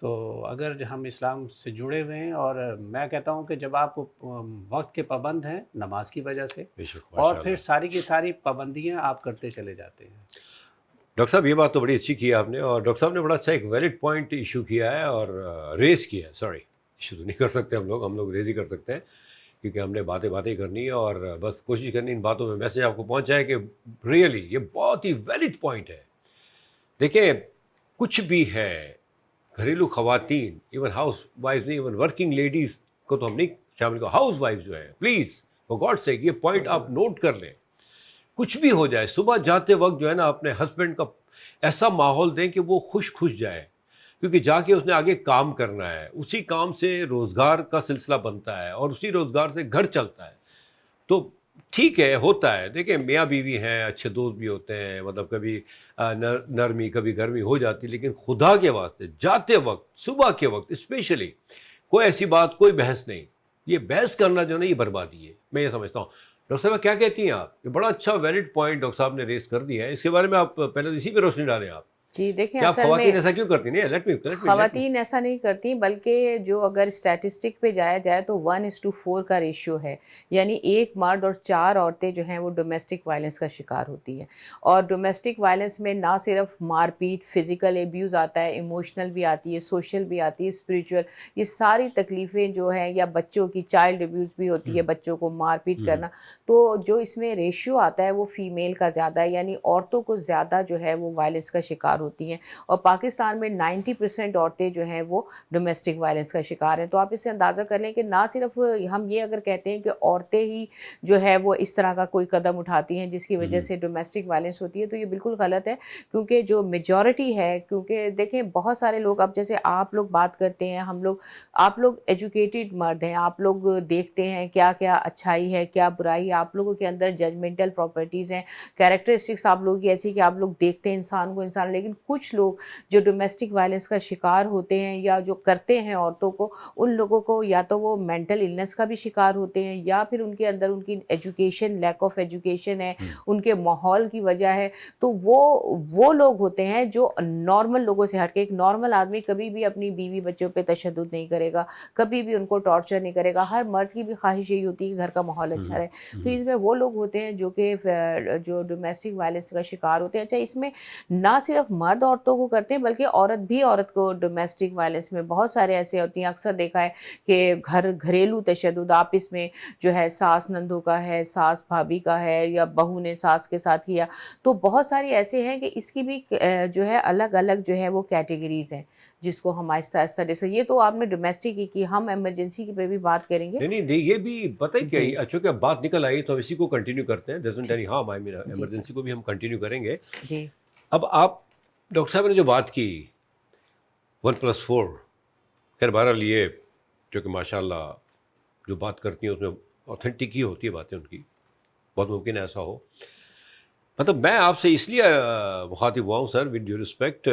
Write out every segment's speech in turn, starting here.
تو اگر ہم اسلام سے جڑے ہوئے ہیں، اور میں کہتا ہوں کہ جب آپ وقت کے پابند ہیں نماز کی وجہ سے، بے شک اور ماشاء پھر اللہ. ساری کی ساری پابندیاں آپ کرتے چلے جاتے ہیں. ڈاکٹر صاحب یہ بات تو بڑی اچھی کی ہے آپ نے, اور ڈاکٹر صاحب نے بڑا اچھا ایک ویلڈ پوائنٹ ایشو کیا ہے اور ریز کیا ہے. سوری ایشو تو نہیں کر سکتے ہم لوگ ریز ہی کر سکتے ہیں, کیونکہ ہم نے باتیں کرنی ہے اور بس کوشش کرنی ان باتوں میں میسج آپ کو پہنچائے کہ ریئلی یہ بہت ہی ویلڈ پوائنٹ ہے. دیکھیں کچھ بھی ہے, گھریلو خواتین, ایون ہاؤس وائف نہیں, ایون ورکنگ لیڈیز کو تو ہم نہیں شامل کرو, ہاؤس وائف جو ہے پلیز فار گاڈ سیک یہ پوائنٹ آپ نوٹ کر لیں. کچھ بھی ہو جائے صبح جاتے وقت جو ہے نا اپنے ہسبینڈ کا ایسا ماحول دیں کہ وہ خوش جائے, کیونکہ جا کے اس نے آگے کام کرنا ہے, اسی کام سے روزگار کا سلسلہ بنتا ہے اور اسی روزگار سے گھر چلتا ہے. تو ٹھیک ہے ہوتا ہے, دیکھیں میاں بیوی ہیں, اچھے دوست بھی ہوتے ہیں, مطلب کبھی نرمی کبھی گرمی ہو جاتی, لیکن خدا کے واسطے جاتے وقت صبح کے وقت اسپیشلی کوئی ایسی بات, کوئی بحث نہیں. یہ بحث کرنا جو ہے نا یہ بربادی ہے, میں یہ سمجھتا ہوں. ڈاکٹر صاحب کیا کہتی ہیں آپ؟ یہ بڑا اچھا ویلڈ پوائنٹ ڈاکٹر صاحب نے ریز کر دیا ہے, اس کے بارے میں آپ پہلے اسی پہ روشنی ڈالیں. آپ جی دیکھیں کیا آپ اصل میں خواتین ایسا کیوں کرتی ہیں؟ لیٹ می خواتین ایسا نہیں کرتی, بلکہ جو اگر اسٹیٹسٹک پہ جایا جائے تو 1:4 کا ریشیو ہے, یعنی ایک مرد اور 4 عورتیں جو ہیں وہ ڈومیسٹک وائلنس کا شکار ہوتی ہیں. اور ڈومیسٹک وائلنس میں نہ صرف مار پیٹ, فزیکل ایبیوز آتا ہے, ایموشنل بھی آتی ہے, سوشل بھی آتی ہے, اسپریچول, یہ ساری تکلیفیں جو ہیں, یا بچوں کی چائلڈ ایبیوز بھی ہوتی ہے, بچوں کو مار پیٹ کرنا. تو جو اس میں ریشیو آتا ہے وہ فیمیل کا زیادہ ہے, یعنی عورتوں کو زیادہ جو ہے وہ وائلنس کا شکار ہوتی ہیں. اور پاکستان میں 90% عورتیں جو ہیں وہ ڈومیسٹک وائلنس کا شکار ہیں. تو آپ اس سے اندازہ کر لیں کہ نہ صرف ہم یہ اگر کہتے ہیں کہ عورتیں ہی جو ہے وہ اس طرح کا کوئی قدم اٹھاتی ہیں جس کی وجہ سے ڈومیسٹک وائلنس ہوتی ہے, تو یہ بالکل غلط ہے. کیونکہ جو میجورٹی ہے, کیونکہ دیکھیں بہت سارے لوگ, اب جیسے آپ لوگ بات کرتے ہیں, آپ لوگ ایجوکیٹڈ مرد ہیں, آپ لوگ دیکھتے ہیں کیا کیا اچھائی ہے کیا برائی ہے, آپ لوگوں کے اندر ججمنٹل پراپرٹیز ہیں, کیریکٹرسٹکس آپ لوگوں کی ایسی کہ آپ لوگ دیکھتے ہیں انسان کو انسان. لیکن کچھ لوگ جو ڈومیسٹک وائلنس کا شکار ہوتے ہیں یا جو کرتے ہیں عورتوں کو, ان لوگوں کو یا تو وہ مینٹل النس کا بھی شکار ہوتے ہیں, یا پھر ان کے اندر ان کی ایجوکیشن, لیک آف ایجوکیشن ہے, ان کے ماحول کی وجہ ہے. تو وہ لوگ ہوتے ہیں جو نارمل لوگوں سے ہٹ کے, ایک نارمل آدمی کبھی بھی اپنی بیوی بچوں پہ تشدد نہیں کرے گا, کبھی بھی ان کو ٹارچر نہیں کرے گا. ہر مرد کی بھی خواہش یہی ہوتی ہے کہ گھر کا ماحول اچھا رہے. تو اس میں وہ لوگ ہوتے ہیں جو ڈومیسٹک وائلنس کا شکار ہوتے ہیں. اچھا, اس میں نہ صرف مرد عورتوں کو کرتے ہیں بلکہ عورت بھی عورت کو ڈومیسٹک وائلنس میں بہت سارے ایسے ہوتی ہیں. اکثر دیکھا ہے کہ گھریلو تشدد آپس میں جو ہے, ساس نندو کا ہے, ساس بھابھی کا ہے, یا بہو نے ساس کے ساتھ کیا. تو بہت ساری ایسے ہیں کہ اس کی بھی جو ہے الگ الگ جو ہے وہ کیٹیگریز ہیں جس کو ہم آہستہ آہستہ یہ تو آپ نے ڈومیسٹک کی, ہم ایمرجنسی کی پہ بھی بات کریں گے. نہیں یہ بھی پتہ ہے کیا, جی اچھا کہ بات نکل آئی تو اسی کو کنٹینیو کرتے ہیں. Doesn't any harm, I mean جی ایمرجنسی کو بھی ہم کنٹینیو کریں گے. جی اب آپ ڈاکٹر صاحب نے جو بات کی 1+4, خیر بہرحال یہ جو کہ ماشاء اللہ جو بات کرتی ہیں اس میں اوتھینٹک ہی ہوتی ہے باتیں ان کی, بہت ممکن ہے ایسا ہو. مطلب میں آپ سے اس لیے مخاطب ہوا ہوں سر, ود ڈیو رسپیکٹ,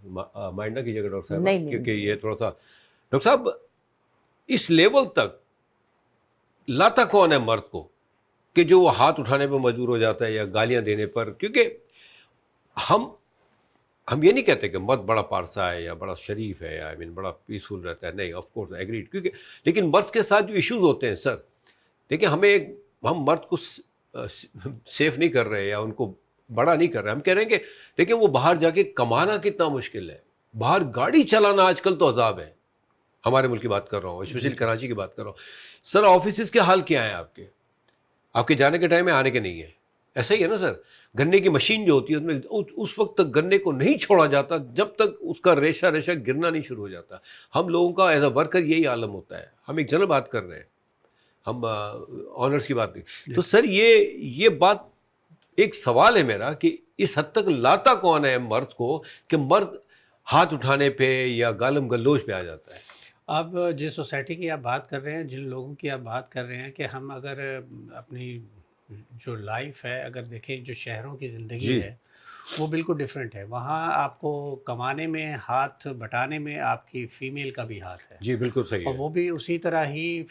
مائنڈ نہ کیجیے گا ڈاکٹر صاحب, نہیں کیونکہ یہ تھوڑا سا ڈاکٹر صاحب اس لیول تک لاتا کون ہے مرد کو کہ جو وہ ہاتھ اٹھانے پہ مجبور ہو جاتا ہے یا گالیاں دینے پر. کیونکہ ہم یہ نہیں کہتے کہ مرد بڑا پارسا ہے یا بڑا شریف ہے, آئی مین بڑا پیسفل رہتا ہے, نہیں آف کورس ایگریڈ. کیونکہ لیکن مرد کے ساتھ جو ایشوز ہوتے ہیں سر, دیکھیں ہم مرد کو سیف نہیں کر رہے یا ان کو بڑا نہیں کر رہے. ہم کہہ رہے ہیں کہ دیکھیں وہ باہر جا کے کمانا کتنا مشکل ہے, باہر گاڑی چلانا آج کل تو عذاب ہے. ہمارے ملک کی بات کر رہا ہوں, اسپیشلی کراچی کی بات کر رہا ہوں. سر آفیسز کے حال کیا ہیں آپ کے جانے کے ٹائم میں آنے کے نہیں ہے, ایسا ہی ہے نا سر. گنے کی مشین جو ہوتی ہے اس میں اس وقت تک گنے کو نہیں چھوڑا جاتا جب تک اس کا ریشہ گرنا نہیں شروع ہو جاتا. ہم لوگوں کا ایز اے ورکر یہی عالم ہوتا ہے. ہم ایک جنرل بات کر رہے ہیں, ہم آنرس کی بات نہیں. تو سر یہ بات ایک سوال ہے میرا کہ اس حد تک لاتا کون ہے مرد کو کہ مرد ہاتھ اٹھانے پہ یا گالم گلوچ پہ آ جاتا ہے. اب جس سوسائٹی کی آپ بات کر رہے ہیں, جن لوگوں کی آپ بات کر رہے ہیں, کہ ہم اگر اپنی جو لائف ہے اگر دیکھیں, جو شہروں کی زندگی جی ہے وہ بالکل ڈیفرنٹ ہے. وہاں آپ کو کمانے میں, ہاتھ بٹانے میں آپ کی فیمیل کا بھی ہاتھ ہے, جی بالکل صحیح اور ہے. وہ بھی اسی طرح ہی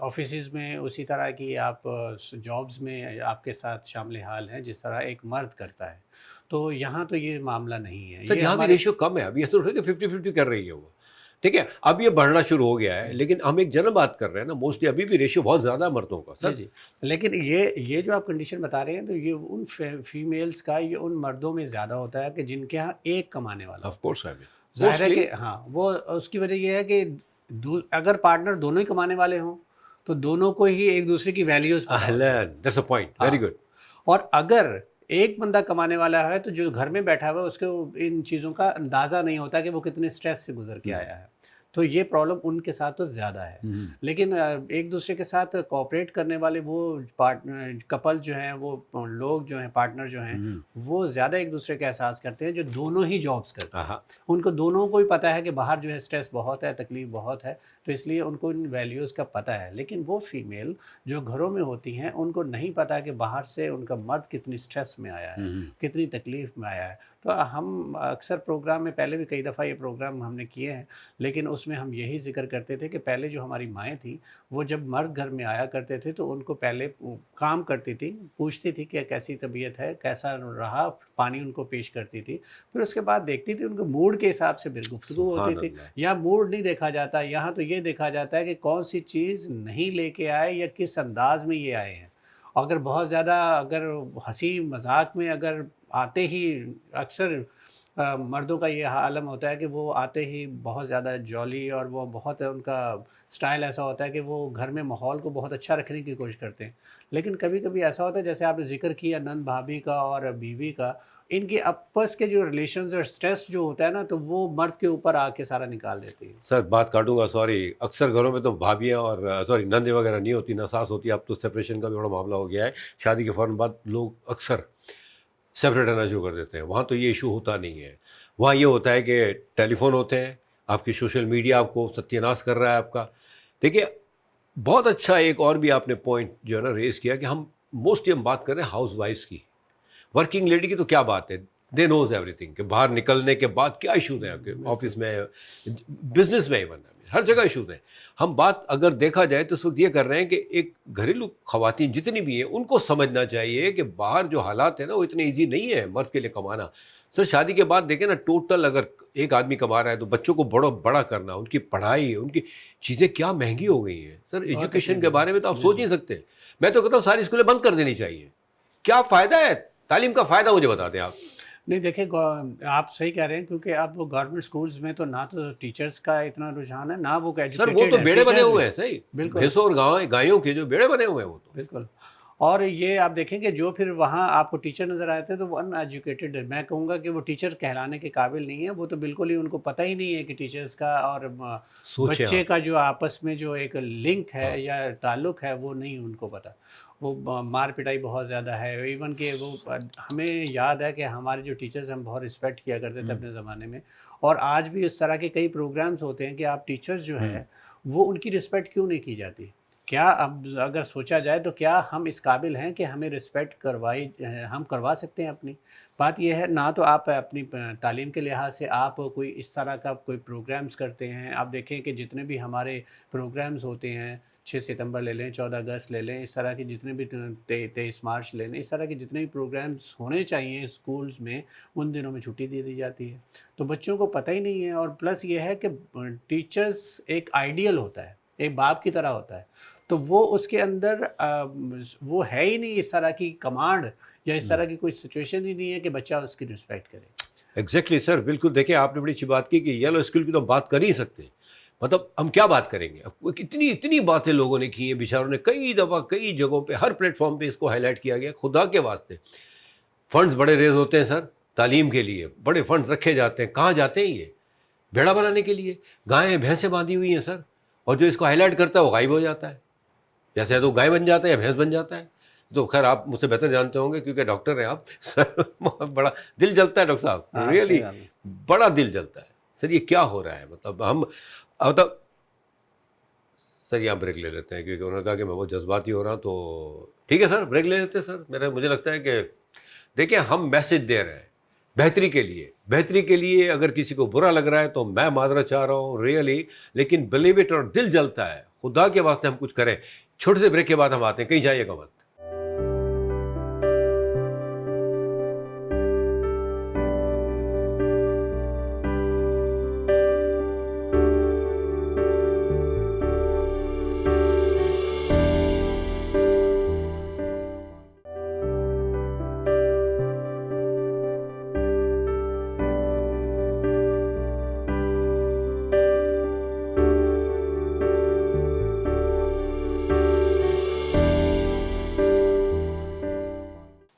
آفیسز میں, اسی طرح کی آپ جابز میں آپ کے ساتھ شامل حال ہیں جس طرح ایک مرد کرتا ہے. تو یہاں تو یہ معاملہ نہیں ہے. سر یہ یہاں بھی ہمارے ریشو کم ہے, اب یہ تو 50-50 کر رہی ہے وہ, ٹھیک ہے, اب یہ بڑھنا شروع ہو گیا ہے, لیکن ہم ایک جنرل بات کر رہے ہیں نا, موسٹلی ابھی بھی ریشو بہت زیادہ ہے مردوں کا جی سر. جی. لیکن یہ جو آپ کنڈیشن بتا رہے ہیں تو یہ ان فیمیلز کا یہ ان مردوں میں زیادہ ہوتا ہے کہ جن کے ہاں ایک کمانے والا. آف کورس ظاہر ہے کہ ہاں وہ اس کی وجہ یہ ہے کہ اگر پارٹنر دونوں ہی کمانے والے ہوں تو دونوں کو ہی ایک دوسرے کی ویلیوز پتہ ہوتی ہیں. That's a point, very good. اور اگر ایک بندہ کمانے والا ہے تو جو گھر میں بیٹھا ہوا ہے اس کو ان چیزوں کا اندازہ نہیں ہوتا کہ وہ کتنے سٹریس سے گزر کے آیا ہے. تو یہ پرابلم ان کے ساتھ تو زیادہ ہے. لیکن ایک دوسرے کے ساتھ کوآپریٹ کرنے والے وہ کپل جو ہیں, وہ لوگ جو ہیں, پارٹنر جو ہیں, وہ زیادہ ایک دوسرے کا احساس کرتے ہیں جو دونوں ہی جابس کرتے ہیں. ان کو دونوں کو ہی پتہ ہے کہ باہر جو ہے سٹریس بہت ہے, تکلیف بہت ہے, تو اس لیے ان کو ان ویلیوز کا پتہ ہے. لیکن وہ فیمیل جو گھروں میں ہوتی ہیں ان کو نہیں پتہ کہ باہر سے ان کا مرد کتنی سٹریس میں آیا ہے, کتنی تکلیف میں آیا ہے. تو ہم اکثر پروگرام میں, پہلے بھی کئی دفعہ یہ پروگرام ہم نے کیے ہیں, لیکن اس میں ہم یہی ذکر کرتے تھے کہ پہلے جو ہماری مائیں تھیں وہ جب مرد گھر میں آیا کرتے تھے تو ان کو پہلے کام کرتی تھی, پوچھتی تھی کہ کیسی طبیعت ہے, کیسا رہا, پانی ان کو پیش کرتی تھی. پھر اس کے بعد دیکھتی تھی ان کو موڈ کے حساب سے گفتگو ہوتی تھی. یا موڈ نہیں دیکھا جاتا, یہاں تو یہ دیکھا جاتا ہے کہ کون سی چیز نہیں لے کے آئے یا کس انداز میں یہ آئے ہیں. اگر بہت زیادہ اگر ہنسی مذاق میں اگر آتے ہی, اکثر مردوں کا یہ عالم ہوتا ہے کہ وہ آتے ہی بہت زیادہ جولی اور وہ بہت ان کا سٹائل ایسا ہوتا ہے کہ وہ گھر میں ماحول کو بہت اچھا رکھنے کی کوشش کرتے ہیں. لیکن کبھی کبھی ایسا ہوتا ہے جیسے آپ نے ذکر کیا نند بھابھی کا اور بیوی کا, ان کے آپس کے جو ریلیشنز اور سٹریس جو ہوتا ہے نا تو وہ مرد کے اوپر آ کے سارا نکال دیتی ہے. سر بات کاٹوں گا, سوری, اکثر گھروں میں تو بھابھیاں اور سوری نندیں وغیرہ نہیں ہوتی, نہ ساس ہوتی. اب تو سپریشن کا بھی بڑا معاملہ ہو گیا ہے, شادی کے فوراً بعد لوگ اکثر سپریٹ رہنا شروع کر دیتے ہیں. وہاں تو یہ ایشو ہوتا نہیں ہے. وہاں یہ ہوتا ہے کہ ٹیلی فون ہوتے ہیں, آپ کی سوشل میڈیا آپ کو ستیہ ناش کر رہا ہے آپ کا. دیکھیے بہت اچھا ایک اور بھی آپ نے پوائنٹ جو ہے نا ریز کیا کہ ہم موسٹلی ہم بات کر رہے ہیں ہاؤس وائفس کی. ورکنگ لیڈی کی تو کیا بات ہے, دے نوز ایوری تھنگ کہ باہر نکلنے کے بعد کیا ایشوز ہیں آپ کے آفس میں, بزنس میں, ایون ہر جگہ ایشوز ہیں. ہم بات اگر دیکھا جائے تو اس وقت یہ کر رہے ہیں کہ ایک گھریلو خواتین جتنی بھی ہیں ان کو سمجھنا چاہیے کہ باہر جو حالات ہیں نا وہ اتنے ایزی نہیں ہے مرد کے لیے کمانا. سر شادی کے بعد دیکھیں نا, ٹوٹل اگر ایک آدمی کما رہا ہے تو بچوں کو بڑا کرنا, ان کی پڑھائی, ان کی چیزیں کیا مہنگی ہو گئی ہیں. سر ایجوکیشن کے بارے میں تو آپ سوچ نہیں سکتے. میں تو کہتا ہوں ساری اسکولیں بند کر دینی چاہیے. کیا فائدہ ہے تعلیم کا, فائدہ مجھے بتا دیں آپ. نہیں دیکھیں, آپ صحیح کہہ رہے ہیں کیونکہ اب وہ گورنمنٹ سکولز میں تو نہ تو ٹیچرز کا اتنا رجحان ہے, نہ وہ سر وہ تو بیڑے بنے ہوئے ہیں. صحیح, بھینسوں اور گایوں کے جو بیڑے بنے ہوئے ہیں وہ تو بالکل. اور یہ آپ دیکھیں کہ جو پھر وہاں آپ کو ٹیچر نظر آتے ہیں تو وہ ان ایجوکیٹڈ ہے. میں کہوں گا کہ وہ ٹیچر کہلانے کے قابل نہیں ہے. وہ تو بالکل ہی ان کو پتہ ہی نہیں ہے کہ ٹیچرز کا اور بچے کا جو آپس میں جو ایک لنک ہے یا تعلق ہے وہ نہیں ان کو پتہ. وہ مار پٹائی بہت زیادہ ہے. ایون کہ وہ ہمیں یاد ہے کہ ہمارے جو ٹیچرز ہم بہت رسپیکٹ کیا کرتے تھے اپنے زمانے میں, اور آج بھی اس طرح کے کئی پروگرامز ہوتے ہیں کہ آپ ٹیچرز جو ہیں وہ ان کی رسپیکٹ کیوں نہیں کی جاتی. کیا اب اگر سوچا جائے تو کیا ہم اس قابل ہیں کہ ہمیں رسپیکٹ ہم کروا سکتے ہیں اپنی. بات یہ ہے, نہ تو آپ اپنی تعلیم کے لحاظ سے آپ کوئی اس طرح کا کوئی پروگرامز کرتے ہیں. آپ دیکھیں کہ جتنے بھی ہمارے پروگرامز ہوتے ہیں, 6 ستمبر لے لیں, 14 اگست لے لیں, اس طرح کے جتنے بھی 23 مارچ لے لیں, اس طرح کے جتنے بھی پروگرامز ہونے چاہیے اسکولز میں, ان دنوں میں چھٹی دے دی جاتی ہے. تو بچوں کو پتہ ہی نہیں ہے. اور پلس یہ ہے کہ ٹیچرز ایک آئیڈیل ہوتا ہے, ایک باپ کی طرح ہوتا ہے, تو وہ اس کے اندر وہ ہے ہی نہیں اس طرح کی کمانڈ یا اس طرح کی کوئی سچویشن ہی نہیں ہے کہ بچہ اس کی رسپیکٹ کرے. ایگزیکٹلی سر, بالکل. دیکھیں آپ نے بڑی اچھی بات کی کہ یلو اسکول کی تو ہم بات کر ہی سکتے ہیں. مطلب ہم کیا بات کریں گے, اتنی باتیں لوگوں نے کی ہیں, بیچاروں نے کئی دفعہ کئی جگہوں پہ ہر پلیٹ فارم پہ اس کو ہائی لائٹ کیا گیا. خدا کے واسطے فنڈز بڑے ریز ہوتے ہیں سر, تعلیم کے لیے بڑے فنڈز رکھے جاتے ہیں. کہاں جاتے ہیں یہ بیڑا بنانے کے لیے. گائیں بھینسیں باندھی ہوئی ہیں سر, اور جو اس کو ہائی لائٹ کرتا ہے وہ غائب ہو جاتا ہے. جیسے تو گائے بن جاتا ہے یا بھینس بن جاتا ہے. تو خیر آپ مجھ سے بہتر جانتے ہوں گے کیونکہ ڈاکٹر ہیں آپ. سر بڑا دل جلتا ہے ڈاکٹر صاحب, ریئلی بڑا دل جلتا ہے. سر یہ کیا ہو رہا ہے, مطلب سر یہاں بریک لے لیتے ہیں کیونکہ انہوں نے کہا کہ میں بہت جذباتی ہو رہا ہوں. تو ٹھیک ہے سر, بریک لے لیتے ہیں سر. مجھے لگتا ہے کہ دیکھیں ہم میسج دے رہے ہیں بہتری کے لیے. اگر کسی کو برا لگ رہا ہے تو میں معذرت چاہ رہا ہوں ریئلی, لیکن بلیو اٹ, اور دل جلتا ہے. خدا کے واسطے ہم کچھ کریں. چھوٹے سے بریک کے بعد ہم آتے ہیں, کہیں جائیے گا مت.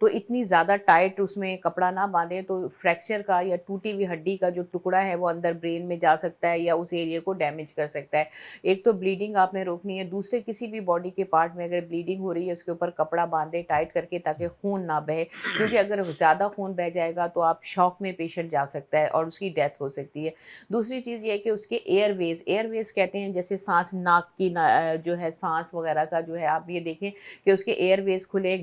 تو اتنی زیادہ ٹائٹ اس میں کپڑا نہ باندھیں، تو فریکچر کا یا ٹوٹی ہوئی ہڈی کا جو ٹکڑا ہے وہ اندر برین میں جا سکتا ہے یا اس ایریا کو ڈیمیج کر سکتا ہے. ایک تو بلیڈنگ آپ نے روکنی ہے، دوسرے کسی بھی باڈی کے پارٹ میں اگر بلیڈنگ ہو رہی ہے اس کے اوپر کپڑا باندھیں ٹائٹ کر کے تاکہ خون نہ بہے، کیونکہ اگر زیادہ خون بہہ جائے گا تو آپ شوق میں پیشنٹ جا سکتا ہے اور اس کی ڈیتھ ہو سکتی ہے. دوسری چیز یہ ہے کہ اس کے ایئر ویز کہتے ہیں جیسے سانس، ناک کی جو ہے سانس وغیرہ کا جو ہے آپ یہ دیکھیں کہ اس کے ایئر ویز کھلے،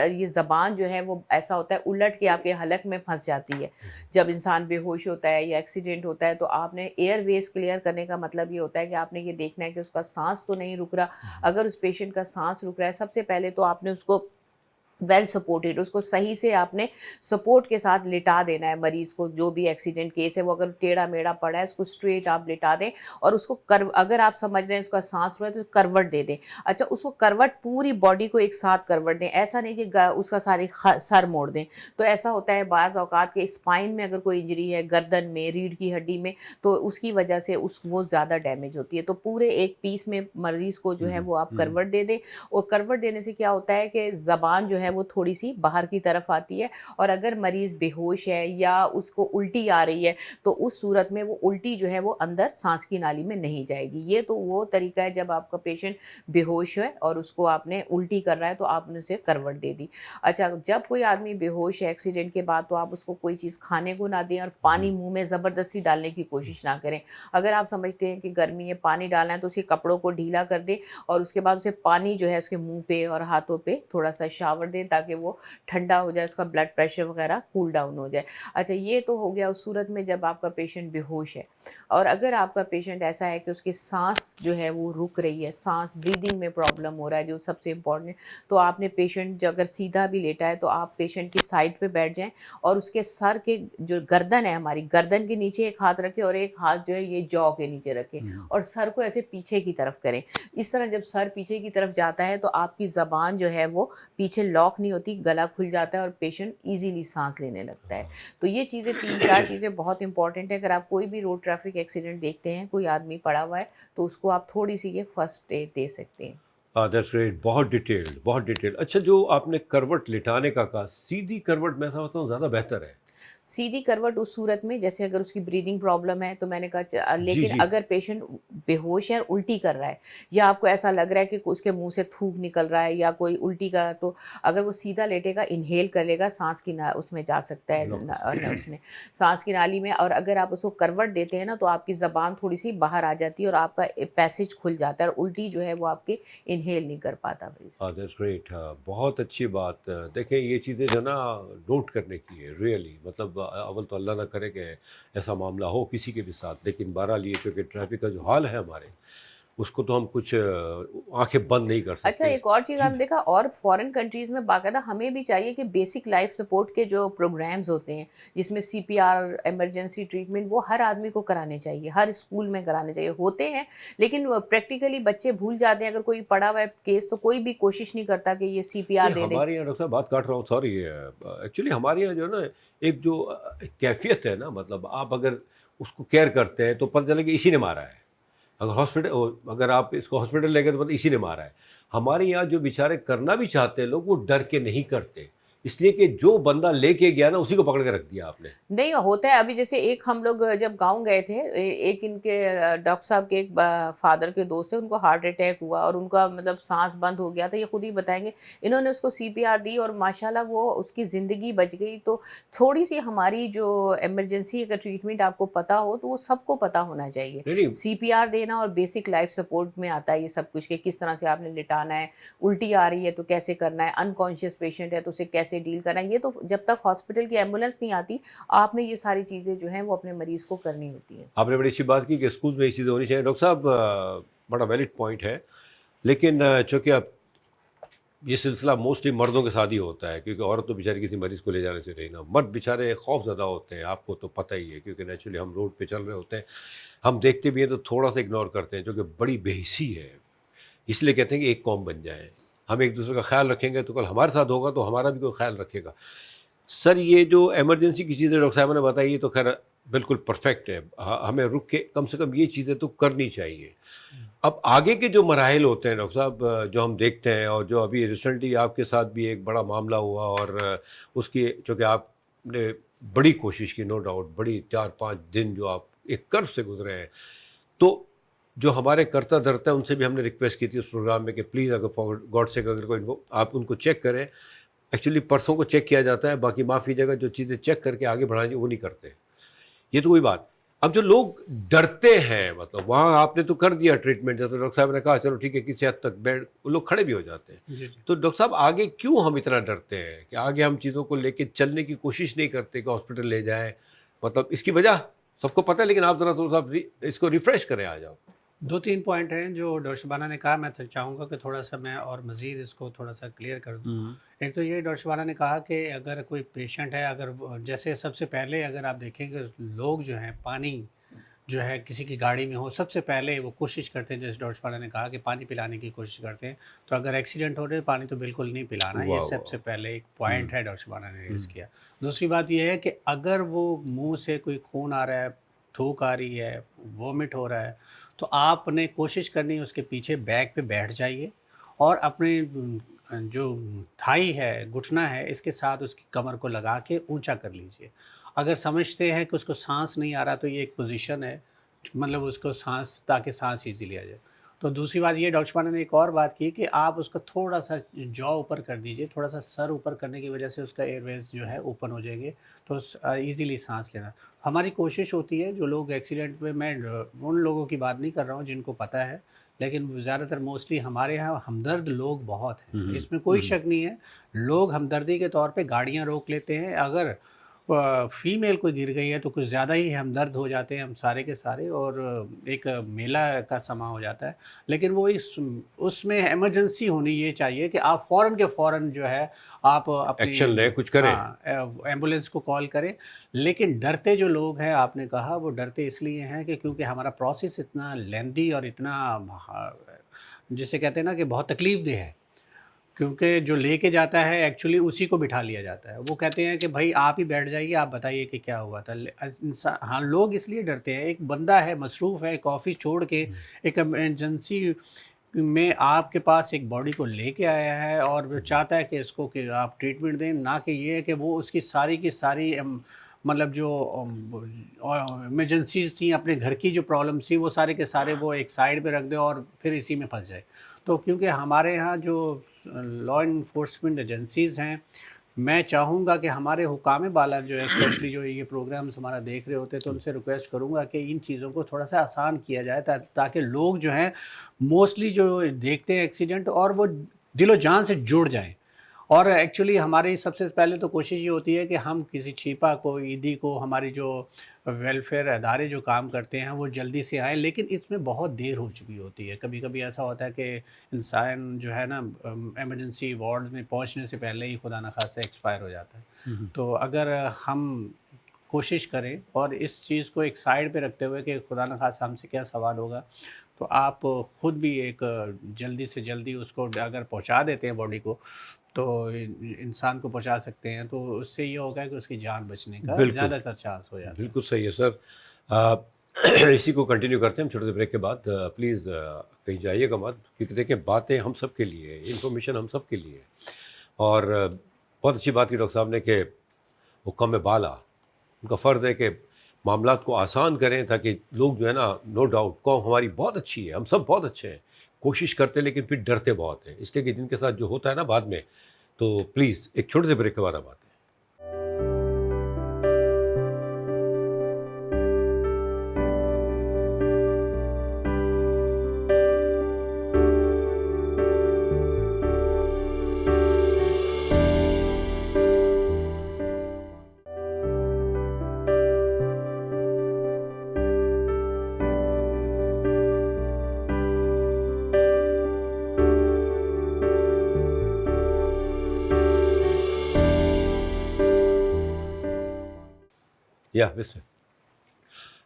یہ زبان جو ہے وہ ایسا ہوتا ہے الٹ کے آپ کے حلق میں پھنس جاتی ہے جب انسان بے ہوش ہوتا ہے یا ایکسیڈنٹ ہوتا ہے. تو آپ نے ایئر ویز کلیئر کرنے کا مطلب یہ ہوتا ہے کہ آپ نے یہ دیکھنا ہے کہ اس کا سانس تو نہیں رک رہا. اگر اس پیشنٹ کا سانس رک رہا ہے، سب سے پہلے تو آپ نے اس کو ویل سپورٹڈ، اس کو صحیح سے آپ نے سپورٹ کے ساتھ لٹا دینا ہے مریض کو. جو بھی ایکسیڈنٹ کیس ہے وہ اگر ٹیڑھا میڑا پڑا ہے اس کو اسٹریٹ آپ لٹا دیں اور اس کو اگر آپ سمجھ رہے ہیں اس کا سانس رہا ہے تو کروٹ دے دیں. اچھا، اس کو کروٹ پوری باڈی کو ایک ساتھ کروٹ دیں، ایسا نہیں کہ اس کا ساری سر موڑ دیں. تو ایسا ہوتا ہے بعض اوقات کہ اسپائن میں اگر کوئی انجری ہے، گردن میں، ریڑھ کی ہڈی میں، تو اس کی وجہ سے وہ زیادہ ڈیمیج ہوتی ہے. تو پورے ایک پیس میں مریض کو جو ہے وہ آپ کروٹ دے دیں. اور کروٹ دینے سے کیا ہوتا ہے کہ زبان جو ہے وہ تھوڑی سی باہر کی طرف آتی ہے، اور اگر مریض بے ہوش ہے یا اس کو الٹی آ رہی ہے تو اس صورت میں وہ الٹی جو ہے وہ اندر سانس کی نالی میں نہیں جائے گی. یہ تو وہ طریقہ ہے جب آپ کا پیشنٹ بے ہوش ہے اور اس کو آپ نے الٹی کر رہا ہے تو آپ نے اسے کروٹ دے دی. اچھا، جب کوئی آدمی بے ہوش ہے ایکسیڈنٹ کے بعد تو آپ اس کو کوئی چیز کھانے کو نہ دیں اور پانی منہ میں زبردستی ڈالنے کی کوشش نہ کریں. اگر آپ سمجھتے ہیں کہ گرمی ہے پانی ڈالنا ہے تو اسے کپڑوں کو ڈھیلا کر دیں اور اس کے بعد اسے پانی جو ہے اس کے منہ پہ اور ہاتھوں پہ تھوڑا سا شاور دیں تاکہ وہ ٹھنڈا ہو جائے، اس کا بلڈ پریشر وغیرہ کول ڈاؤن ہو جائے. اچھا، یہ تو ہو گیا اس صورت میں جب آپ کا پیشنٹ بے ہوش ہے. اور اگر آپ کا پیشنٹ ایسا ہے کہ اس کی سانس جو ہے وہ رک رہی ہے، سانس بریدنگ میں پرابلم ہو رہا ہے جو سب سے امپورٹنٹ، تو آپ نے پیشنٹ اگر سیدھا بھی لیٹا ہے تو آپ پیشنٹ کی سائڈ پہ بیٹھ جائیں اور اس کے سر کے جو گردن ہے، ہماری گردن کے نیچے ایک ہاتھ رکھے اور ایک ہاتھ جو ہے یہ جو کے نیچے رکھے اور سر کو ایسے پیچھے کی طرف کریں. اس طرح جب سر پیچھے کی طرف جاتا ہے تو آپ کی زبان جو ہے وہ پیچھے لاک نہیں ہوتی، گلا کھل جاتا ہے اور پیشنٹ ایزیلی سانس لینے لگتا ہے. تو یہ چیزیں 3-4 چیزیں بہت امپورٹنٹ ہے. اگر آپ کوئی بھی روڈ ٹریفک ایکسیڈنٹ دیکھتے ہیں، کوئی آدمی پڑا ہوا ہے تو اس کو آپ تھوڑی سی یہ فرسٹ ایڈ دے سکتے ہیں. دیٹس گریٹ، بہت ڈیٹیلڈ، بہت ڈیٹیلڈ. اچھا، جو آپ نے کروٹ لٹانے کا کہا، سیدھی کروٹ میں سمجھتا ہوں زیادہ بہتر ہے. سیدھی کروٹ اس صورت میں جیسے اگر اس کی بریدنگ پرابلم ہے تو میں نے کہا لیکن جی. اگر پیشنٹ بے ہوش ہے اور الٹی کر رہا ہے یا آپ کو ایسا لگ رہا ہے کہ اس کے منہ سے تھوک نکل رہا ہے یا کوئی الٹی کا، تو اگر وہ سیدھا لیٹے گا، انہیل کر لے گا، سانس کی اس میں جا سکتا ہے اس میں سانس کی نالی میں. اور اگر آپ اس کو کروٹ دیتے ہیں نا تو آپ کی زبان تھوڑی سی باہر آ جاتی ہے اور آپ کا پیسج کھل جاتا ہے اور الٹی جو ہے وہ آپ کے انہیل نہیں کر پاتا. دیٹس گریٹ، بہت اچھی بات. دیکھیں یہ چیزیں جو نا نوٹ کرنے کی ہے ریئلی. مطلب اول تو اللہ نہ کرے کہ ایسا معاملہ ہو کسی کے بھی ساتھ، لیکن بہرحال یہ چونکہ ٹریفک کا جو حال ہے ہمارے، اس کو تو ہم کچھ آنکھیں بند نہیں کر سکتے. اچھا، ایک اور چیز آپ نے دیکھا، اور فورن کنٹریز میں باقاعدہ ہمیں بھی چاہیے کہ بیسک لائف سپورٹ کے جو پروگرامز ہوتے ہیں جس میں CPR، ایمرجنسی ٹریٹمنٹ، وہ ہر آدمی کو کرانے چاہیے، ہر اسکول میں کرانے چاہیے. ہوتے ہیں لیکن پریکٹیکلی بچے بھول جاتے ہیں. اگر کوئی پڑا ہوا ہے کیس تو کوئی بھی کوشش نہیں کرتا کہ یہ CPR دے دے. ہمارے یہاں ڈاکٹر صاحب بات کاٹ رہا ہوں، سوری. ایکچولی ہمارے یہاں جو ہے نا ایک جو کیفیت ہے نا، مطلب آپ اگر اس کو کیئر کرتے ہیں تو پتہ چلے کہ اسی نے مارا ہے. اگر آپ اس کو ہاسپٹل لے گئے تو پتہ اسی نے مارا ہے. ہمارے یہاں جو بیچارے کرنا بھی چاہتے ہیں لوگ، وہ ڈر کے نہیں کرتے، اس لیے کہ جو بندہ لے کے گیا نا اسی کو پکڑ کے رکھ دیا آپ نے. نہیں ہوتا ہے. ابھی جیسے ایک ہم لوگ جب گاؤں گئے تھے، ایک ان کے ڈاکٹر صاحب کے ایک فادر کے دوست تھے، ان کو ہارٹ اٹیک ہوا اور ان کا مطلب سانس بند ہو گیا تھا. یہ خود ہی بتائیں گے. انہوں نے اس کو CPR دی اور ماشاءاللہ وہ اس کی زندگی بچ گئی. تو تھوڑی سی ہماری جو ایمرجنسی اگر ٹریٹمنٹ آپ کو پتا ہو تو وہ سب کو پتا ہونا چاہیے. CPR دینا اور بیسک لائف سپورٹ میں آتا ہے یہ سب کچھ، کہ کس طرح سے آپ نے لٹانا ہے، الٹی آ رہی ہے تو کیسے کرنا ہے، انکانشیس پیشنٹ ہے تو اسے کیسے ڈیل کرنا ہے. یہ تو جب تک ہاسپٹل کی ایمبولینس نہیں آتی آپ نے یہ ساری چیزیں جو ہیں وہ اپنے مریض کو کرنی ہوتی ہیں. آپ نے بڑی اچھی بات کی کہ اسکول میں یہ چیزیں ہونی چاہیے. ڈاکٹر صاحب بڑا ویلڈ پوائنٹ ہے، لیکن چونکہ اب یہ سلسلہ موسٹلی مردوں کے ساتھ ہی ہوتا ہے، کیونکہ عورت تو بیچاری کسی مریض کو لے جانے سے نہیں نا. مرد بیچارے خوف زدہ ہوتے ہیں، آپ کو تو پتہ ہی ہے، کیونکہ نیچرلی ہم روڈ پہ چل رہے ہوتے ہیں، ہم دیکھتے بھی ہیں تو تھوڑا سا اگنور کرتے ہیں، جو کہ بڑی بے حسی ہے. اس لیے کہتے ہیں کہ ایک قوم بن جائیں، ہم ایک دوسرے کا خیال رکھیں گے تو کل ہمارے ساتھ ہوگا تو ہمارا بھی کوئی خیال رکھے گا. سر یہ جو ایمرجنسی کی چیزیں ڈاکٹر صاحب نے بتائی، یہ تو خیر بالکل پرفیکٹ ہے. ہمیں رک کے کم سے کم یہ چیزیں تو کرنی چاہیے. اب آگے کے جو مراحل ہوتے ہیں ڈاکٹر صاحب جو ہم دیکھتے ہیں، اور جو ابھی ریسنٹلی آپ کے ساتھ بھی ایک بڑا معاملہ ہوا، اور اس کی چونکہ آپ نے بڑی کوشش کی، نو ڈاؤٹ، بڑی 4-5 دن جو آپ ایک کرب سے گزرے ہیں، تو جو ہمارے کرتا دھرتا ہے ان سے بھی ہم نے ریکویسٹ کی تھی اس پروگرام میں کہ پلیز اگر فار گاڈ سے اگر کوئی آپ ان کو چیک کریں. ایکچولی پرسوں کو چیک کیا جاتا ہے، باقی معافی جگہ جو چیزیں چیک کر کے آگے بڑھائیں وہ نہیں کرتے. یہ تو کوئی بات. اب جو لوگ ڈرتے ہیں، مطلب وہاں آپ نے تو کر دیا ٹریٹمنٹ، جیسے ڈاکٹر صاحب نے کہا چلو ٹھیک ہے کسی حد تک بیڈ، وہ لوگ کھڑے بھی ہو جاتے ہیں. جی تو ڈاکٹر صاحب آگے کیوں ہم اتنا ڈرتے ہیں کہ آگے ہم چیزوں کو لے کے چلنے کی کوشش نہیں کرتے کہ ہاسپٹل لے جائیں؟ مطلب اس کی وجہ سب کو پتہ ہے، لیکن آپ ذرا تھوڑا سا اس کو ریفریش کریں آ جاؤ. 2-3 پوائنٹ ہیں جو ڈاکٹر شبانہ نے کہا، میں تو چاہوں گا کہ تھوڑا سا میں اور مزید اس کو تھوڑا سا کلیئر کر دوں. ایک تو یہ ڈاکٹر شبانہ نے کہا کہ اگر کوئی پیشنٹ ہے، اگر جیسے سب سے پہلے اگر آپ دیکھیں کہ لوگ جو ہیں پانی جو ہے کسی کی گاڑی میں ہو، سب سے پہلے وہ کوشش کرتے ہیں، جیسے ڈاکٹر شبانہ نے کہا کہ پانی پلانے کی کوشش کرتے ہیں. تو اگر ایکسیڈنٹ ہو رہے پانی تو بالکل نہیں پلانا. یہ سب سے پہلے ایک پوائنٹ ہے ڈاکٹر شبانہ نے ریز کیا. دوسری بات یہ ہے کہ اگر وہ منہ سے کوئی خون آ رہا ہے، تھوک آ رہی ہے، وومٹ ہو رہا ہے، تو آپ نے کوشش کرنی اس کے پیچھے بیک پہ بیٹھ جائیے اور اپنے جو تھائی ہے، گھٹنا ہے، اس کے ساتھ اس کی کمر کو لگا کے اونچا کر لیجئے. اگر سمجھتے ہیں کہ اس کو سانس نہیں آ رہا تو یہ ایک پوزیشن ہے، مطلب اس کو سانس، تاکہ سانس ایزیلی آ جائے. تو دوسری بات یہ ڈاکٹر شبانہ نے ایک اور بات کی کہ آپ اس کا تھوڑا سا جو اوپر کر دیجئے، تھوڑا سا سر اوپر کرنے کی وجہ سے اس کا ایئر ویز جو ہے اوپن ہو جائیں گے تو ایزیلی سانس لینا. ہماری کوشش ہوتی ہے جو لوگ ایکسیڈنٹ میں ان لوگوں کی بات نہیں کر رہا ہوں جن کو پتہ ہے، لیکن زیادہ تر موسٹلی ہمارے ہاں ہمدرد لوگ بہت ہیں، اس میں کوئی شک نہیں ہے. لوگ ہمدردی کے طور پہ گاڑیاں روک لیتے ہیں. اگر فیمیل کوئی گر گئی ہے تو کچھ زیادہ ہی ہمدرد ہو جاتے ہیں ہم سارے کے سارے، اور ایک میلہ کا سما ہو جاتا ہے. لیکن وہ اس میں ایمرجنسی ہونی یہ چاہیے کہ آپ فوراً کے فوراً جو ہے آپ اپنی ایکشن لیں، کچھ کریں. ایمبولینس کو کال کریں. لیکن ڈرتے جو لوگ ہیں، آپ نے کہا وہ ڈرتے اس لیے ہیں کہ کیونکہ ہمارا پروسیس اتنا لیندی اور اتنا جسے کہتے ہیں نا کہ بہت تکلیف دہ ہے. کیونکہ جو لے کے جاتا ہے ایکچولی اسی کو بٹھا لیا جاتا ہے. وہ کہتے ہیں کہ بھائی آپ ہی بیٹھ جائیے، آپ بتائیے کہ کیا ہوا تھا. انسان، ہاں لوگ اس لیے ڈرتے ہیں. ایک بندہ ہے مصروف ہے، ایک آفس چھوڑ کے ایک ایمرجنسی میں آپ کے پاس ایک باڈی کو لے کے آیا ہے اور وہ چاہتا ہے کہ اس کو کہ آپ ٹریٹمنٹ دیں، نہ کہ یہ ہے کہ وہ اس کی ساری کی ساری مطلب جو ایمرجنسیز تھیں، اپنے گھر کی جو پرابلمس تھیں، وہ سارے کے سارے وہ ایک سائڈ پہ رکھ دے اور پھر اسی میں پھنس جائے. تو کیونکہ ہمارے ہاں جو لا انفورسمنٹ ایجنسیز ہیں، میں چاہوں گا کہ ہمارے حکام بالا جو ہے اسپیشلی جو یہ پروگرامز ہمارا دیکھ رہے ہوتے ہیں، تو ان سے ریکویسٹ کروں گا کہ ان چیزوں کو تھوڑا سا آسان کیا جائے تاکہ لوگ جو ہیں موسٹلی جو دیکھتے ہیں ایکسیڈنٹ اور وہ دل و جان سے جڑ جائیں. اور ایکچولی ہماری سب سے پہلے تو کوشش یہ ہوتی ہے کہ ہم کسی چھیپا کو، عیدی کو، ہماری جو ویلفیئر ادارے جو کام کرتے ہیں وہ جلدی سے آئیں. لیکن اس میں بہت دیر ہو چکی ہوتی ہے. کبھی کبھی ایسا ہوتا ہے کہ انسان جو ہے نا ایمرجنسی وارڈ میں پہنچنے سے پہلے ہی خدا نخواستہ ایکسپائر ہو جاتا ہے. تو اگر ہم کوشش کریں اور اس چیز کو ایک سائڈ پہ رکھتے ہوئے کہ خدا نخواستہ ہم سے کیا سوال ہوگا، تو آپ خود بھی ایک جلدی سے جلدی اس کو اگر پہنچا دیتے ہیں باڈی کو، تو انسان کو پہنچا سکتے ہیں، تو اس سے یہ ہوگا کہ اس کی جان بچنے کا زیادہ تر چانس ہو جاتا ہے. بالکل صحیح ہے سر. اسی کو کنٹینیو کرتے ہیں ہم چھوٹے سے بریک کے بعد. پلیز کہیں جائیے گا مت، کیونکہ دیکھیں باتیں ہم سب کے لیے ہے، انفارمیشن ہم سب کے لیے ہے. اور بہت اچھی بات کی ڈاکٹر صاحب نے کہ حکام بالا ان کا فرض ہے کہ معاملات کو آسان کریں تاکہ لوگ جو ہے نا، نو ڈاؤٹ قوم ہماری بہت اچھی ہے، ہم سب بہت اچھے ہیں، کوشش کرتے لیکن پھر ڈرتے بہت ہیں. اس لیے کہ جن کے ساتھ جو ہوتا ہے نا بعد میں، تو پلیز ایک چھوٹے سے بریک کے بعد اب آتے ہیں.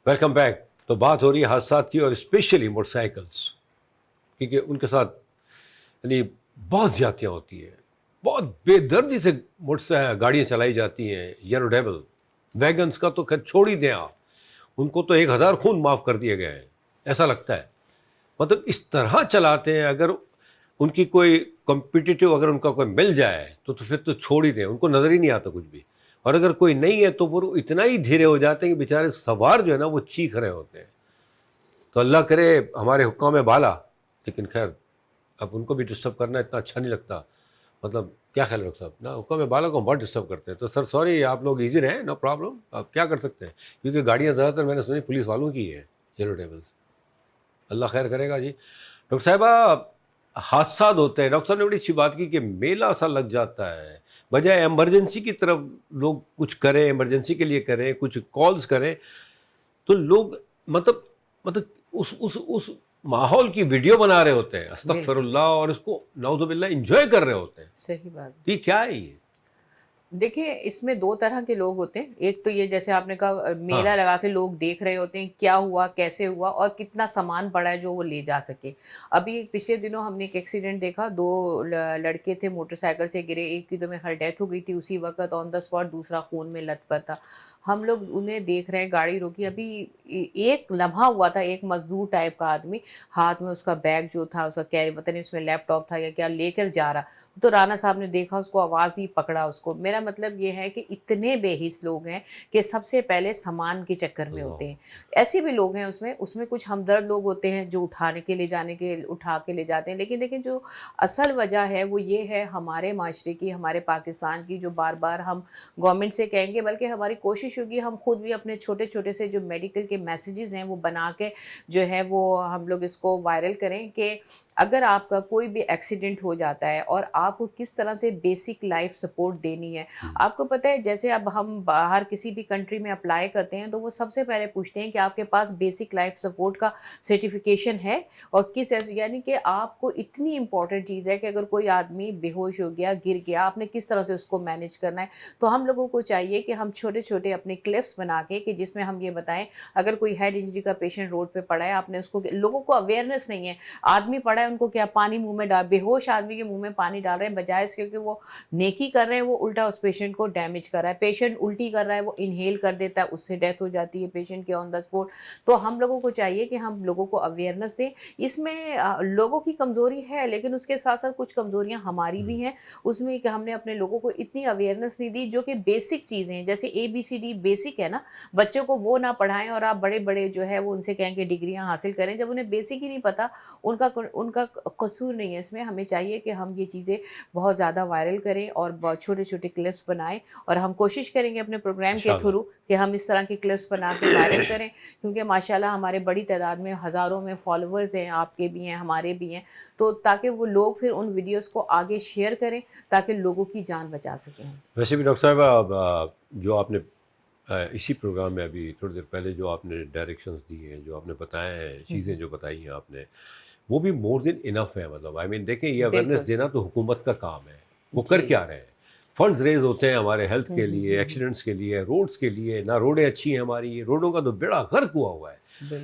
Welcome back. تو بات ہو رہی ہے حادثات کی، اور اسپیشلی موٹر سائیکلس، کیونکہ ان کے ساتھ یعنی بہت زیادتیاں ہوتی ہیں. بہت بے دردی سے گاڑیاں چلائی جاتی ہیں. یلو ڈیبل ویگنز کا تو خیر چھوڑ ہی دیں آپ، ان کو تو 1000 خون معاف کر دیے گئے ہیں ایسا لگتا ہے. مطلب اس طرح چلاتے ہیں. اگر ان کی کوئی کمپٹیٹیو اگر ان کا کوئی مل جائے تو پھر تو چھوڑ ہی دیں, ان کو نظر ہی نہیں آتا کچھ بھی. اور اگر کوئی نہیں ہے تو وہ اتنا ہی دھیرے ہو جاتے ہیں کہ بیچارے سوار جو ہے نا وہ چیخ رہے ہوتے ہیں. تو اللہ کرے ہمارے حکام بالا, لیکن خیر اب ان کو بھی ڈسٹرب کرنا اتنا اچھا نہیں لگتا. مطلب کیا خیال رکھ صاحب نا, حکام بالا کو ہم بہت ڈسٹرب کرتے ہیں. تو سر سوری, آپ لوگ ایزی رہیں, نو پرابلم, آپ کیا کر سکتے ہیں, کیونکہ گاڑیاں زیادہ تر میں نے سنی پولیس والوں کی ہے, یلو ٹیبلز. اللہ خیر کرے گا. جی ڈاکٹر صاحبہ, حادثات ہوتے ہیں. ڈاکٹر صاحب نے بڑی اچھی بات کی کہ میلہ سا لگ جاتا ہے, بجائے ایمرجنسی کی طرف لوگ کچھ کریں, ایمرجنسی کے لیے کریں, کچھ کالز کریں, تو لوگ مطلب اس ماحول کی ویڈیو بنا رہے ہوتے ہیں, استغفر اللہ, اور اس کو نعوذ باللہ انجوائے کر رہے ہوتے ہیں. صحیح بات. یہ کیا ہے یہ؟ دیکھیں اس میں دو طرح کے لوگ ہوتے ہیں. ایک تو یہ جیسے آپ نے کہا میلہ لگا کے لوگ دیکھ رہے ہوتے ہیں کیا ہوا, کیسے ہوا, اور کتنا سامان پڑا ہے جو وہ لے جا سکے. ابھی پچھلے دنوں ہم نے ایک ایکسیڈنٹ دیکھا, 2 لڑکے تھے موٹر سائیکل سے گرے, ایک کی تو میں ڈیتھ ہو گئی تھی اسی وقت آن دا اسپاٹ, دوسرا خون میں لت پت تھا. ہم لوگ انہیں دیکھ رہے ہیں, گاڑی روکی, ابھی ایک لمحہ ہوا تھا, ایک مزدور ٹائپ کا آدمی ہاتھ میں اس کا بیگ جو تھا اس کا کیری, پتہ نہیں اس میں لیپ ٹاپ تھا یا کیا, لے کر جا رہا. تو رانا صاحب نے دیکھا, اس کو آواز دی, پکڑا اس کو. میرا مطلب یہ ہے کہ اتنے بے حس لوگ ہیں کہ سب سے پہلے سامان کے چکر میں ہوتے ہیں. ایسے بھی لوگ ہیں اس میں کچھ ہمدرد لوگ ہوتے ہیں جو اٹھا کے لے جاتے ہیں. لیکن دیکھیں جو اصل وجہ ہے وہ یہ ہے ہمارے معاشرے کی, ہمارے پاکستان کی, جو بار بار ہم گورنمنٹ سے کہیں گے, بلکہ ہماری کوشش ہوگی ہم خود بھی اپنے چھوٹے چھوٹے سے جو میڈیکل کے میسیجز ہیں وہ بنا کے جو ہے وہ ہم لوگ اس کو وائرل کریں کہ اگر آپ کا کوئی بھی ایکسیڈنٹ ہو جاتا ہے اور آپ کو کس طرح سے بیسک لائف سپورٹ دینی ہے. آپ کو پتہ ہے جیسے اب ہم باہر کسی بھی کنٹری میں اپلائی کرتے ہیں تو وہ سب سے پہلے پوچھتے ہیں کہ آپ کے پاس بیسک لائف سپورٹ کا سرٹیفکیشن ہے, اور یعنی کہ آپ کو اتنی امپورٹنٹ چیز ہے کہ اگر کوئی آدمی بے ہوش ہو گیا, گر گیا, آپ نے کس طرح سے اس کو مینیج کرنا ہے. تو ہم لوگوں کو چاہیے کہ ہم چھوٹے چھوٹے اپنے کلپس بنا کے کہ جس میں ہم یہ بتائیں اگر کوئی ہیڈ انجری کا پیشنٹ روڈ پہ پڑا ہے, آپ نے اس کو, لوگوں کو اویئرنیس نہیں ہے, آدمی پڑا ہے ان کو کیا پانی منہ میں ڈال, بے ہوش آدمی کے منہ میں پانی ڈال رہے ہیں, بجائے اس کے کہ وہ نیکی کر رہے ہیں وہ الٹا اس پیشنٹ کو ڈیمیج کر رہا ہے. پیشنٹ الٹی کر رہا ہے, وہ انہیل کر دیتا ہے, اس سے ڈیتھ ہو جاتی ہے پیشنٹ کی آن دا اسپاٹ. تو ہم لوگوں کو چاہیے کہ ہم لوگوں کو اویئرنیس دیں. اس میں لوگوں کی کمزوری ہے, لیکن اس کے ساتھ ساتھ کچھ کمزوریاں ہماری بھی ہیں اس میں, کہ ہم نے اپنے لوگوں کو اتنی اویئرنیس نہیں دی جو کہ بیسک چیزیں ہیں, جیسے ABCD بیسک ہے نا, بچوں کو وہ نہ پڑھائیں اور آپ بڑے بڑے جو ہے وہ ان سے کہیں کہ ڈگریاں حاصل کریں, جب انہیں بیسک ہی نہیں پتہ. ان کا قصور نہیں ہے اس میں. ہمیں چاہیے کہ ہم یہ چیزیں بہت زیادہ وائرل کریں اور بہت چھوٹے چھوٹے کلپس بنائیں, اور ہم کوشش کریں گے اپنے پروگرام کے تھرو کہ ہم اس طرح کے کلپس بنا کے وائرل کریں, کیونکہ ماشاءاللہ ہمارے بڑی تعداد میں ہزاروں میں فالوورز ہیں, آپ کے بھی ہیں, ہمارے بھی ہیں, تو تاکہ وہ لوگ پھر ان ویڈیوز کو آگے شیئر کریں تاکہ لوگوں کی جان بچا سکیں. ویسے بھی ڈاکٹر صاحب جو آپ نے اسی پروگرام میں ابھی تھوڑی دیر پہلے جو آپ نے ڈائریکشنز دی ہیں, جو آپ نے بتایا ہیں, چیزیں جو بتائی ہیں آپ نے, وہ بھی مور دین انف ہے. مطلب دیکھیں یہ اویئرنیس دینا تو حکومت کا کام ہے. وہ کر کیا رہے ہیں, فنڈز ریز ہوتے ہیں ہمارے ہیلتھ کے لیے, ایکسیڈنٹس کے لیے, روڈز کے لیے. نہ روڈیں اچھی ہیں ہماری, روڈوں کا تو بیڑا غرق ہوا ہے.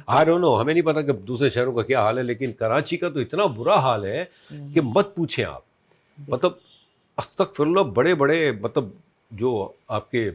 آئی ڈونٹ نو, ہمیں نہیں پتا کہ دوسرے شہروں کا کیا حال ہے, لیکن کراچی کا تو اتنا برا حال ہے کہ مت پوچھیں آپ. مطلب استغفر اللہ, بڑے بڑے مطلب جو آپ کے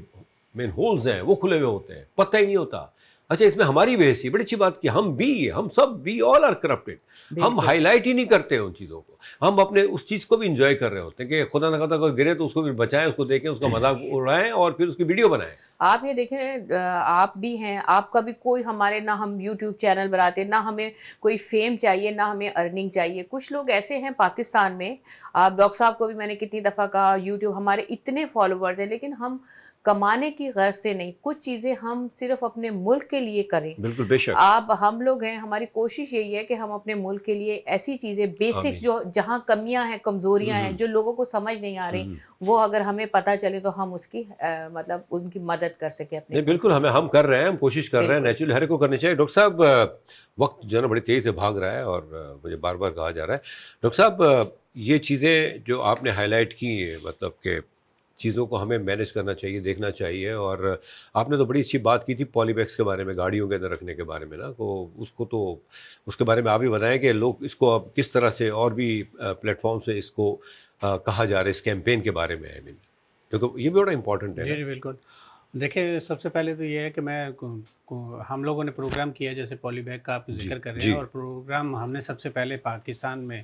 مین ہولز ہیں وہ کھلے ہوئے ہوتے ہیں, پتہ ہی نہیں ہوتا. اچھا, اس میں ہماری وجہ سے بڑی اچھی بات کہ ہم سب وی آل آر کرپٹڈ. ہم ہائی لائٹ ہی نہیں کرتے ان چیزوں کو, ہم اپنے اس چیز کو بھی انجوائے کر رہے ہوتے ہیں کہ خدا نہ خدا کوئی گرے تو اس کو بھی بچائیں, اس کو دیکھیں, اس کا مذاق اڑائیں اور پھر اس کی ویڈیو بنائیں. آپ یہ دیکھیں, آپ بھی ہیں, آپ کا بھی کوئی ہمارے, نہ ہم یوٹیوب چینل بناتے, نہ ہمیں کوئی فیم چاہیے, نہ ہمیں ارننگ چاہیے. کچھ لوگ ایسے ہیں پاکستان میں, آپ ڈاکٹر صاحب کو بھی میں نے کتنی دفعہ کہا, یوٹیوب ہمارے اتنے فالوورز ہیں, لیکن ہم کمانے کی غرض سے نہیں, کچھ چیزیں ہم صرف اپنے ملک کے لیے کریں. بالکل بے شک. آپ ہم لوگ ہیں, ہماری کوشش یہی ہے کہ ہم اپنے ملک کے لیے ایسی چیزیں بیسک جو جہاں کمیاں ہیں, کمزوریاں ہیں, جو لوگوں کو سمجھ نہیں آ رہی, وہ اگر ہمیں پتہ چلے تو ہم اس کی مطلب ان کی مدد کر سکیں اپنے. نہیں بالکل, ہم کر رہے ہیں, ہم کوشش کر رہے ہیں, نیچرلی ہر کو کرنی چاہیے. ڈاکٹر صاحب وقت جو ہے نا بڑی تیزی سے بھاگ رہا ہے اور مجھے بار بار کہا جا رہا ہے. ڈاکٹر صاحب یہ چیزیں جو آپ نے ہائی لائٹ کی ہیں, مطلب کہ چیزوں کو ہمیں مینیج کرنا چاہیے, دیکھنا چاہیے, اور آپ نے تو بڑی اچھی بات کی تھی پالی بیگس کے بارے میں, گاڑیوں کے اندر رکھنے کے بارے میں نا, تو اس کے بارے میں آپ بھی بتائیں کہ لوگ اس کو اب کس طرح سے, اور بھی پلیٹ فارم سے اس کو کہا جا رہا ہے, اس کیمپین کے بارے میں. کیونکہ یہ بھی بڑا امپورٹنٹ ہے. جی بالکل. دیکھیں سب سے پہلے تو یہ ہے کہ میں ہم لوگوں نے پروگرام کیا جیسے پالی بیگ کا آپ ذکر کر رہے ہیں، اور پروگرام ہم نے سب سے پہلے پاکستان میں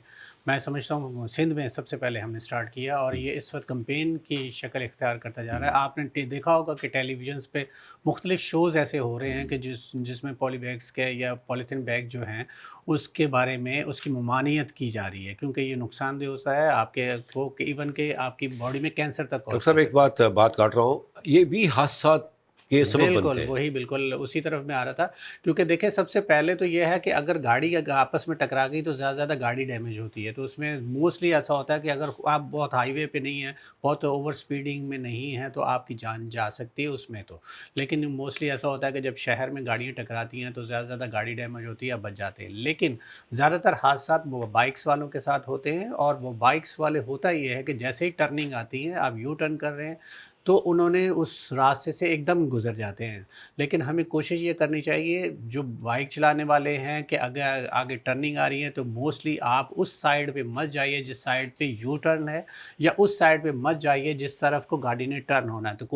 سمجھتا ہوں سندھ میں سب سے پہلے ہم نے سٹارٹ کیا، اور یہ اس وقت کمپین کی شکل اختیار کرتا جا رہا ہے۔ آپ نے دیکھا ہوگا کہ ٹیلی ویژنس پہ مختلف شوز ایسے ہو رہے ہیں کہ جس میں پالی بیگس کے یا پولیتھین بیگ جو ہیں اس کے بارے میں اس کی ممانعت کی جا رہی ہے، کیونکہ یہ نقصان دہ ہوتا ہے آپ کے کو، ایون کہ آپ کی باڈی میں کینسر تک ڈاکٹر صاحب ایک بات کاٹ رہا ہوں، یہ بھی حادثات کے سبب بنتے بالکل ہیں۔ وہی بالکل اسی طرف میں آ رہا تھا، کیونکہ دیکھیں سب سے پہلے تو یہ ہے کہ اگر گاڑی آپس میں ٹکرا گئی تو زیادہ زیادہ گاڑی ڈیمیج ہوتی ہے، تو اس میں موسٹلی ایسا ہوتا ہے کہ اگر آپ بہت ہائی وے پہ نہیں ہیں، بہت اوور سپیڈنگ میں نہیں ہیں تو آپ کی جان جا سکتی ہے اس میں تو، لیکن موسٹلی ایسا ہوتا ہے کہ جب شہر میں گاڑیاں ٹکراتی ہیں تو زیادہ زیادہ گاڑی ڈیمیج ہوتی ہے، بچ جاتے ہیں، لیکن زیادہ تر حادثات وہ بائکس والوں کے ساتھ ہوتے ہیں، اور وہ بائکس والے ہوتا یہ ہے کہ جیسے ہی ٹرننگ آتی ہے، آپ یو ٹرن کر رہے ہیں تو انہوں نے اس راستے سے ایک دم گزر جاتے ہیں، لیکن ہمیں کوشش یہ کرنی چاہیے جو بائک چلانے والے ہیں کہ اگر آگے ٹرننگ آ رہی ہے تو موسٹلی آپ اس سائیڈ پہ مت جائیے جس سائیڈ پہ یو ٹرن ہے، یا اس سائیڈ پہ مت جائیے جس طرف کو گاڑی نے ٹرن ہونا ہے، تو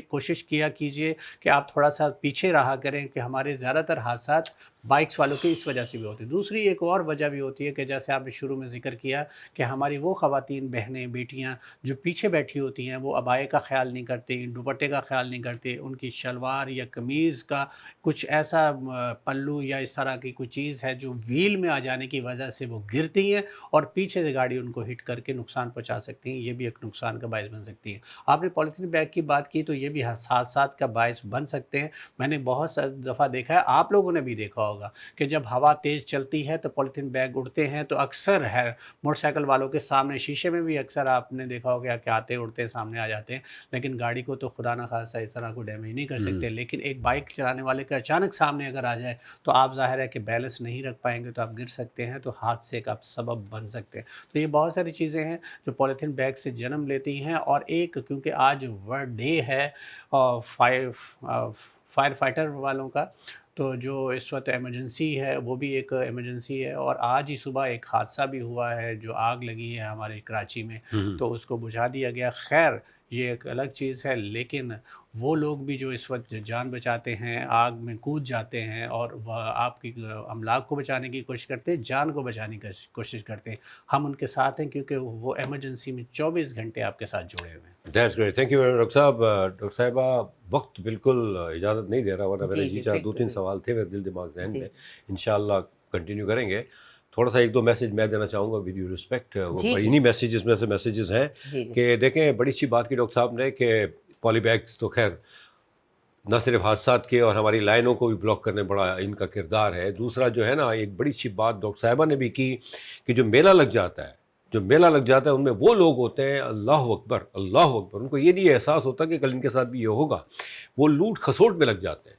کوشش کیا کیجئے کہ آپ تھوڑا سا پیچھے رہا کریں، کہ ہمارے زیادہ تر حادثات بائکس والوں کی اس وجہ سے بھی ہوتی ہے۔ دوسری ایک اور وجہ بھی ہوتی ہے کہ جیسے آپ نے شروع میں ذکر کیا کہ ہماری وہ خواتین بہنیں بیٹیاں جو پیچھے بیٹھی ہوتی ہیں وہ عبائے کا خیال نہیں کرتی، دوپٹے کا خیال نہیں کرتی، ان کی شلوار یا قمیض کا کچھ ایسا پلو یا اس طرح کی کوئی چیز ہے جو ویل میں آ جانے کی وجہ سے وہ گرتی ہیں اور پیچھے سے گاڑی ان کو ہٹ کر کے نقصان پہنچا سکتی ہیں، یہ بھی ایک نقصان کا باعث بن سکتی ہیں۔ آپ نے پولیتھین بیگ کی بات کی تو یہ بھی حادثات کا باعث بن سکتے ہیں۔ میں نے بہت سی دفعہ دیکھا ہے، آپ لوگوں نے بھی دیکھا ہوگا کہ جب ہوا تیز چلتی ہے تو پولیتھین بیگ اڑتے ہیں، تو اکثر ہے موٹر سائیکل والوں کے سامنے شیشے میں بھی اکثر آپ نے دیکھا ہوگا کہ آتے اڑتے سامنے آ جاتے ہیں، لیکن گاڑی کو تو خدا نہ خواستہ اس طرح کو ڈیمیج نہیں کر سکتے، لیکن ایک بائک چلانے والے کا اچانک سامنے اگر آ جائے تو آپ ظاہر ہے کہ بیلنس نہیں رکھ پائیں گے تو آپ گر سکتے ہیں، تو حادثے کا سبب بن سکتے ہیں۔ تو یہ بہت ساری چیزیں ہیں جو پولیتھین بیگ سے جنم لیتی ہیں، اور ایک کیونکہ آج ورلڈ ڈے ہے فائر فائٹر والوں کا، تو جو اس وقت ایمرجنسی ہے وہ بھی ایک ایمرجنسی ہے، اور آج ہی صبح ایک حادثہ بھی ہوا ہے جو آگ لگی ہے ہمارے کراچی میں، تو اس کو بجھا دیا گیا۔ خیر یہ ایک الگ چیز ہے، لیکن وہ لوگ بھی جو اس وقت جان بچاتے ہیں، آگ میں کود جاتے ہیں اور آپ کی املاک کو بچانے کی کوشش کرتے ہیں، جان کو بچانے کی کوشش کرتے ہیں، ہم ان کے ساتھ ہیں کیونکہ وہ ایمرجنسی میں 24 گھنٹے آپ کے ساتھ جڑے ہوئے ہیں۔ That's great, thank you doctor صاحب۔ ڈاکٹر صاحبہ وقت بالکل اجازت نہیں دے رہا، ورنہ میرے جی چار دو بالکل تین سوال تھے میرے دل دماغ ذہن جی میں، انشاءاللہ کنٹینیو کریں گے۔ تھوڑا سا ایک دو میسیج میں دینا چاہوں گا ود یو رسپیکٹ، جی جی انہی میسیجز میں سے میسیجز ہیں جی جی کہ دیکھیں بڑی اچھی بات کی ڈاکٹر صاحب نے کہ پالی بیگس تو خیر نہ صرف حادثات کے اور ہماری لائنوں کو بھی بلاک کرنے بڑا ان کا کردار ہے، دوسرا جو ہے نا ایک بڑی اچھی بات ڈاکٹر صاحبہ نے بھی کی کہ جو میلہ لگ جاتا ہے، ان میں وہ لوگ ہوتے ہیں اللہ اکبر اللہ اکبر، ان کو یہ نہیں احساس ہوتا کہ کل ان کے ساتھ بھی یہ ہوگا، وہ لوٹ کھسوٹ میں لگ جاتے ہیں۔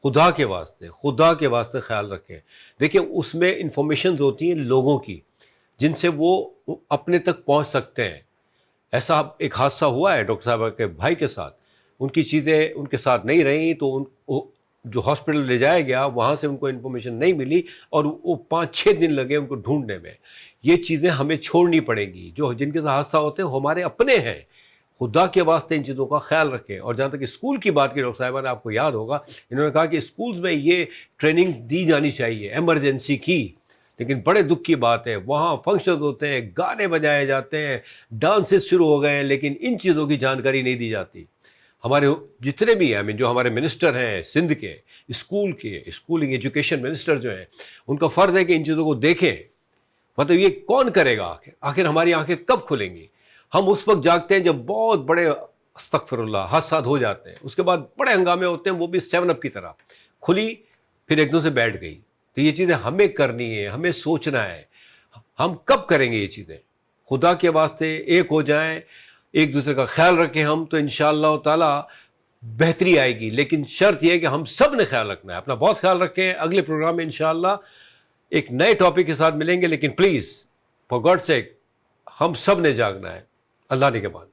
خدا کے واسطے خیال رکھیں، دیکھیں اس میں انفارمیشنز ہوتی ہیں لوگوں کی جن سے وہ اپنے تک پہنچ سکتے ہیں۔ ایسا ایک حادثہ ہوا ہے ڈاکٹر صاحبہ کے بھائی کے ساتھ، ان کی چیزیں ان کے ساتھ نہیں رہیں تو جو ہاسپٹل لے جایا گیا وہاں سے ان کو انفارمیشن نہیں ملی اور وہ 5-6 دن لگے ان کو ڈھونڈنے میں۔ یہ چیزیں ہمیں چھوڑنی پڑیں گی، جو جن کے ساتھ حادثہ ہوتے ہیں ہمارے اپنے ہیں، خدا کے واسطے ان چیزوں کا خیال رکھیں۔ اور جہاں تک اسکول کی بات کی ڈاکٹر صاحبہ نے، آپ کو یاد ہوگا انہوں نے کہا کہ اسکولز میں یہ ٹریننگ دی جانی چاہیے ایمرجنسی کی، لیکن بڑے دکھ کی بات ہے وہاں فنکشنز ہوتے ہیں، گانے بجائے جاتے ہیں، ڈانسز شروع ہو گئے ہیں، لیکن ان چیزوں کی جانکاری نہیں دی جاتی۔ ہمارے جتنے بھی ہیں جو ہمارے منسٹر ہیں سندھ کے، اسکولنگ ایجوکیشن منسٹر جو ہیں، ان کا فرض ہے کہ ان چیزوں کو دیکھیں۔ مطلب یہ کون کرے گا؟ آخر ہماری آنکھیں کب کھلیں گی؟ ہم اس وقت جاگتے ہیں جب بہت بڑے استغفر اللہ حادثات ہو جاتے ہیں، اس کے بعد بڑے ہنگامے ہوتے ہیں، وہ بھی 7 اپ کی طرح کھلی پھر ایک دم سے بیٹھ گئی۔ تو یہ چیزیں ہمیں کرنی ہے، ہمیں سوچنا ہے، ہم کب کریں گے یہ چیزیں؟ خدا کے واسطے ایک ہو جائیں، ایک دوسرے کا خیال رکھیں ہم، تو انشاءاللہ تعالی بہتری آئے گی۔ لیکن شرط یہ ہے کہ ہم سب نے خیال رکھنا ہے، اپنا بہت خیال رکھیں۔ اگلے پروگرام میں انشاءاللہ ایک نئے ٹاپک کے ساتھ ملیں گے، لیکن پلیز فار گاڈ سیک ہم سب نے جاگنا ہے۔ اللہ نے کے بعد